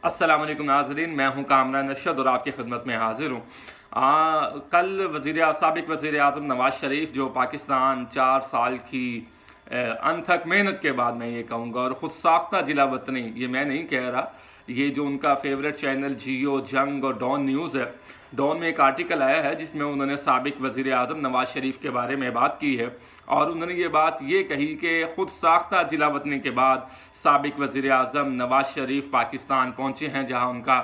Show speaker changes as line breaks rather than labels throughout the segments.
अस्सलाम वालेकुम नाज़रीन, मैं हूं कामरान अरशद और आपकी खिदमत में हाजिर हूं। कल साबिक वज़ीर आज़म नवाज़ शरीफ जो पाकिस्तान 4 साल की अनथक मेहनत के बाद, मैं ये कहूँगा, और ख़ुद साख्ता जिला वतनी, ये मैं नहीं कह रहा, ये जो उनका फेवरेट चैनल जियो, जंग और डॉन न्यूज़ है, डॉन में एक आर्टिकल आया है जिसमें उन्होंने साबिक वज़ीर आज़म नवाज़ शरीफ के बारे में बात की है। और उन्होंने ये बात ये कही कि ख़ुद साख्ता जिला वतनी के बाद साबिक वज़ीर आज़म नवाज़ शरीफ पाकिस्तान पहुँचे हैं, जहाँ उनका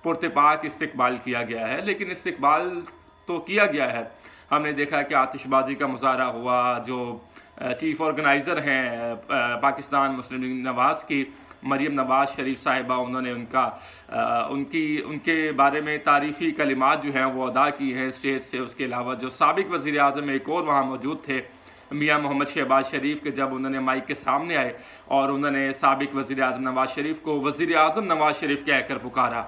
पुरतपाक इस्तकबाल किया गया है। लेकिन इस्तकबाल तो किया गया है, हमने देखा कि आतिशबाजी का मुजाहरा हुआ। जो चीफ़ ऑर्गेनाइज़र हैं पाकिस्तान मुस्लिम लीग नवाज़ की, मरियम नवाज़ शरीफ साहिबा, उन्होंने उनके बारे में तारीफ़ी कलिमात जो हैं वो अदा की हैं स्टेज से। उसके अलावा जो साबिक वज़ीर आज़म एक और वहाँ मौजूद थे, मियाँ मोहम्मद शहबाज शरीफ, के जब उन्होंने माइक के सामने आए और उन्होंने साबिक वज़ीर आज़म नवाज़ शरीफ को वज़ीर आज़म नवाज़ शरीफ कहकर पुकारा।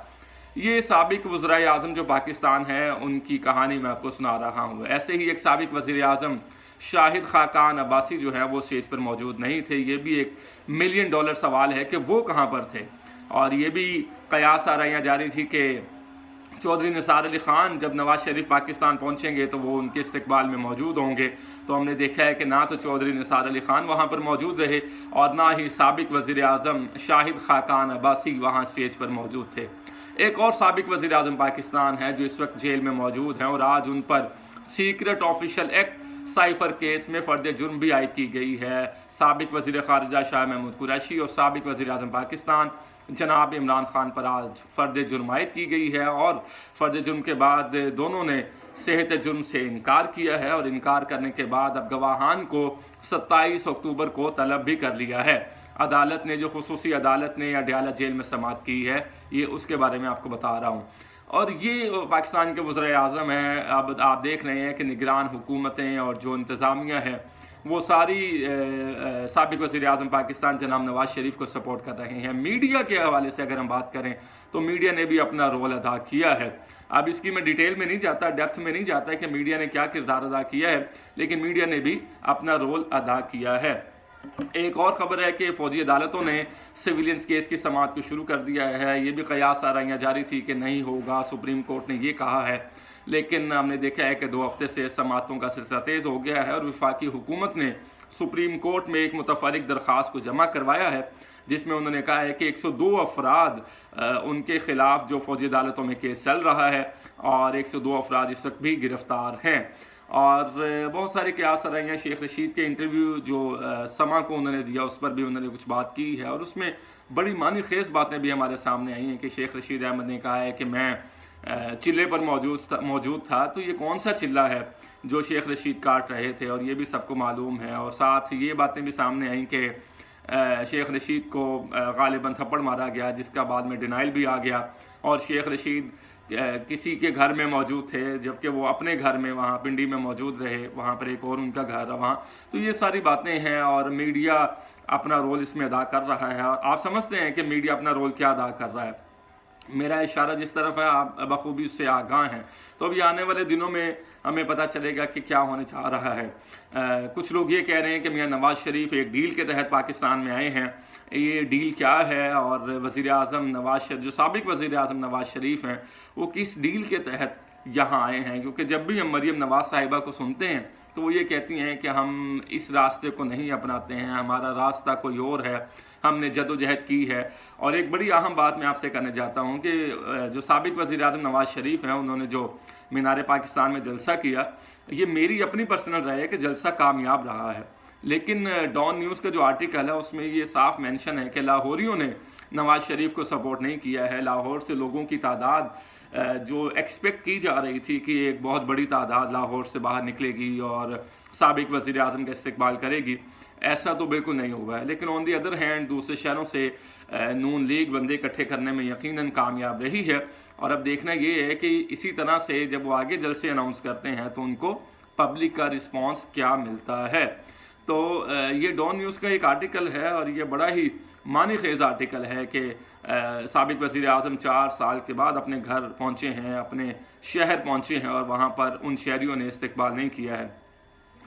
ये साबिक वज़राए आज़म जो पाकिस्तान है, उनकी कहानी मैं आपको सुना रहा हूँ। ऐसे ही एक साबिक वज़ीर आज़म शाहिद खाकान अब्बासी जो है वो स्टेज पर मौजूद नहीं थे। ये भी एक $1 मिलियन सवाल है कि वो कहाँ पर थे। और ये भी कयास आराइयाँ जारी थी कि चौधरी निसार अली ख़ान जब नवाज़ शरीफ पाकिस्तान पहुँचेंगे तो वो उनके इस्तकबाल में मौजूद होंगे। तो हमने देखा है कि ना तो चौधरी निसार अली ख़ान वहाँ पर मौजूद रहे और ना ही साबिक वज़ीर आज़म शाहिद खाकान अब्बासी वहाँ स्टेज पर मौजूद थे। एक और साबिक वज़ीर आज़म पाकिस्तान है जो इस वक्त जेल में मौजूद हैं और आज उन पर secret official act cipher case में फ़र्द जुर्म भी आयद की गई है। साबिक वज़ीर ख़ारिजा शाह महमूद कुरैशी और साबिक वज़ीर आज़म पाकिस्तान जनाब इमरान ख़ान पर आज फ़र्द जुर्म आयद की गई है। और फ़र्द जुर्म के बाद दोनों ने सेहत जुर्म से इनकार किया है और इनकार करने के बाद अब गवाहान को 27 अक्टूबर को तलब भी कर लिया है। अदालत ने, जो खुसूसी अदालत ने अडयाला जेल में समाअत की है, ये उसके बारे में आपको बता रहा हूँ। और ये पाकिस्तान के वज़ीर आज़म हैं। अब आप देख रहे हैं कि निगरान हुकूमतें और जो इंतज़ामिया है वो सारी साबिक वज़ीर आज़म पाकिस्तान जनाब नवाज़ शरीफ को सपोर्ट कर रहे हैं। मीडिया के हवाले से अगर हम बात करें तो मीडिया ने भी अपना रोल अदा किया है। अब इसकी मैं डिटेल में नहीं जाता, डेप्थ में नहीं जाता कि मीडिया ने क्या किरदार अदा किया है, लेकिन मीडिया ने भी अपना रोल अदा किया है। एक और ख़बर है कि फ़ौजी अदालतों ने सिविलियंस केस की समाअत को शुरू कर दिया है। ये भी कयास आराइयाँ जारी थी कि नहीं होगा, सुप्रीम कोर्ट ने ये कहा है, लेकिन हमने देखा है कि 2 हफ्ते से समाअतों का सिलसिला तेज़ हो गया है और वफाकी हुकूमत ने सुप्रीम कोर्ट में एक मुतफरिक दरख्वास्त को जमा करवाया है जिसमें उन्होंने कहा है कि 102 अफराद उनके ख़िलाफ़ जो फ़ौजी अदालतों में केस चल रहा है और 102 अफराद इस वक्त भी गिरफ़्तार हैं। और बहुत सारे कयास आराइयाँ, शेख रशीद के इंटरव्यू जो समा को उन्होंने दिया उस पर भी उन्होंने कुछ बात की है और उसमें बड़ी मानी खेज़ बातें भी हमारे सामने आई हैं कि शेख रशीद अहमद ने कहा है कि मैं चिल्ले पर मौजूद था। तो ये कौन सा चिल्ला है जो शेख रशीद काट रहे थे, और ये भी सबको मालूम है। और साथ ये बातें भी सामने आई कि शेख रशीद को गालिबन थप्पड़ मारा गया, जिसका बाद में डिनाइल भी आ गया, और शेख रशीद किसी के घर में मौजूद थे जबकि वो अपने घर में वहाँ पिंडी में मौजूद रहे, वहाँ पर एक और उनका घर है वहाँ। तो ये सारी बातें हैं और मीडिया अपना रोल इसमें अदा कर रहा है। और आप समझते हैं कि मीडिया अपना रोल क्या अदा कर रहा है। मेरा इशारा जिस तरफ है आप बखूबी उससे आगाह हैं। तो अभी आने वाले दिनों में हमें पता चलेगा कि क्या होने जा रहा है। कुछ लोग ये कह रहे हैं कि मियाँ नवाज़ शरीफ एक डील के तहत पाकिस्तान में आए हैं। ये डील क्या है और वज़ीर आज़म नवाज़ शरीफ, जो साबिक वज़ीर आज़म नवाज़ शरीफ हैं, वो किस डील के तहत यहाँ आए हैं? क्योंकि जब भी हम मरियम नवाज़ साहिबा को सुनते हैं तो वो ये कहती हैं कि हम इस रास्ते को नहीं अपनाते हैं, हमारा रास्ता कोई और है, हमने जदोजहद की है। और एक बड़ी अहम बात मैं आपसे करने जाता हूँ कि जो साबिक वज़ीर आज़म नवाज़ शरीफ हैं, उन्होंने जो मीनार पाकिस्तान में जलसा किया, ये मेरी अपनी पर्सनल राय है कि जलसा कामयाब रहा है। लेकिन डॉन न्यूज़ का जो आर्टिकल है उसमें ये साफ मेंशन है कि लाहौरियों ने नवाज़ शरीफ को सपोर्ट नहीं किया है। लाहौर से लोगों की तादाद जो एक्सपेक्ट की जा रही थी कि एक बहुत बड़ी तादाद लाहौर से बाहर निकलेगी और साबिक वज़ीर आज़म का इस्तकबाल करेगी, ऐसा तो बिल्कुल नहीं हुआ है। लेकिन ऑन दी अदर हैंड दूसरे शहरों से नून लीग बंदे इकट्ठे करने में यकीनन कामयाब रही है। और अब देखना ये है कि इसी तरह से जब वो आगे जलसे अनाउंस करते हैं तो उनको पब्लिक का रिस्पॉन्स क्या मिलता है। तो ये डॉन न्यूज़ का एक आर्टिकल है और ये बड़ा ही मानी खेज़ आर्टिकल है कि साबिक वज़ीर आज़म 4 साल के बाद अपने घर पहुँचे हैं, अपने शहर पहुँचे हैं और वहाँ पर उन शहरियों ने इस्तकबाल नहीं किया है।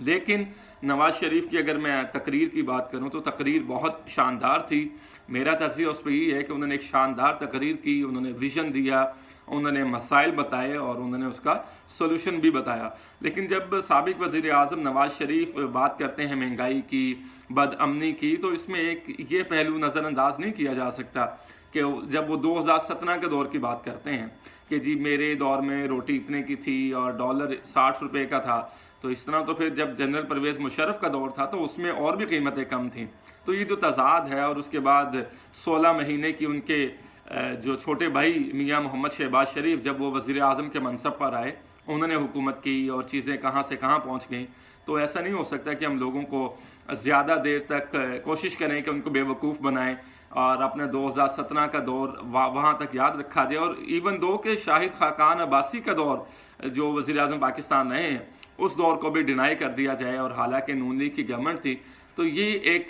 लेकिन नवाज़ शरीफ की अगर मैं तकरीर की बात करूं तो तकरीर बहुत शानदार थी। میرا تجزیہ اس پہ یہ ہے کہ انہوں نے ایک شاندار تقریر کی، انہوں نے ویژن دیا، انہوں نے مسائل بتائے اور انہوں نے اس کا سولوشن بھی بتایا۔ لیکن جب سابق وزیر اعظم نواز شریف بات کرتے ہیں مہنگائی کی، بد امنی کی، تو اس میں ایک یہ پہلو نظر انداز نہیں کیا جا سکتا کہ جب وہ 2017 کے دور کی بات کرتے ہیں کہ جی میرے دور میں روٹی اتنے کی تھی اور ڈالر 60 روپے کا تھا، تو اس طرح تو پھر جب جنرل پرویز مشرف کا دور تھا تو اس میں اور بھی قیمتیں کم تھیں۔ تو یہ جو تضاد ہے، اور اس کے بعد 16 مہینے کی ان کے جو چھوٹے بھائی میاں محمد شہباز شریف جب وہ وزیر اعظم کے منصب پر آئے، انہوں نے حکومت کی اور چیزیں کہاں سے کہاں پہنچ گئیں، تو ایسا نہیں ہو سکتا کہ ہم لوگوں کو زیادہ دیر تک کوشش کریں کہ ان کو بے وقوف بنائیں اور اپنے 2017 کا دور وہاں تک یاد رکھا جائے، اور ایون دو کہ شاہد خاقان عباسی کا دور جو وزیر اعظم پاکستان رہے ہیں اس دور کو بھی ڈینائی کر دیا جائے، اور حالانکہ نون لیگ کی گورنمنٹ تھی۔ تو یہ ایک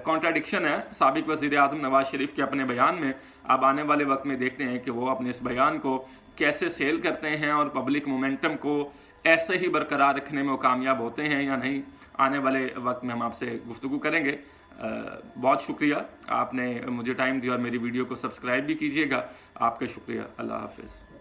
کانٹراڈکشن ہے سابق وزیر اعظم نواز شریف کے اپنے بیان میں۔ اب آنے والے وقت میں دیکھتے ہیں کہ وہ اپنے اس بیان کو کیسے سیل کرتے ہیں اور پبلک مومنٹم کو ایسے ہی برقرار رکھنے میں وہ کامیاب ہوتے ہیں یا نہیں۔ آنے والے وقت میں ہم آپ سے گفتگو کریں گے۔ بہت شکریہ، آپ نے مجھے ٹائم دیا اور میری ویڈیو کو سبسکرائب بھی کیجیے گا۔ آپ کا شکریہ، اللہ حافظ۔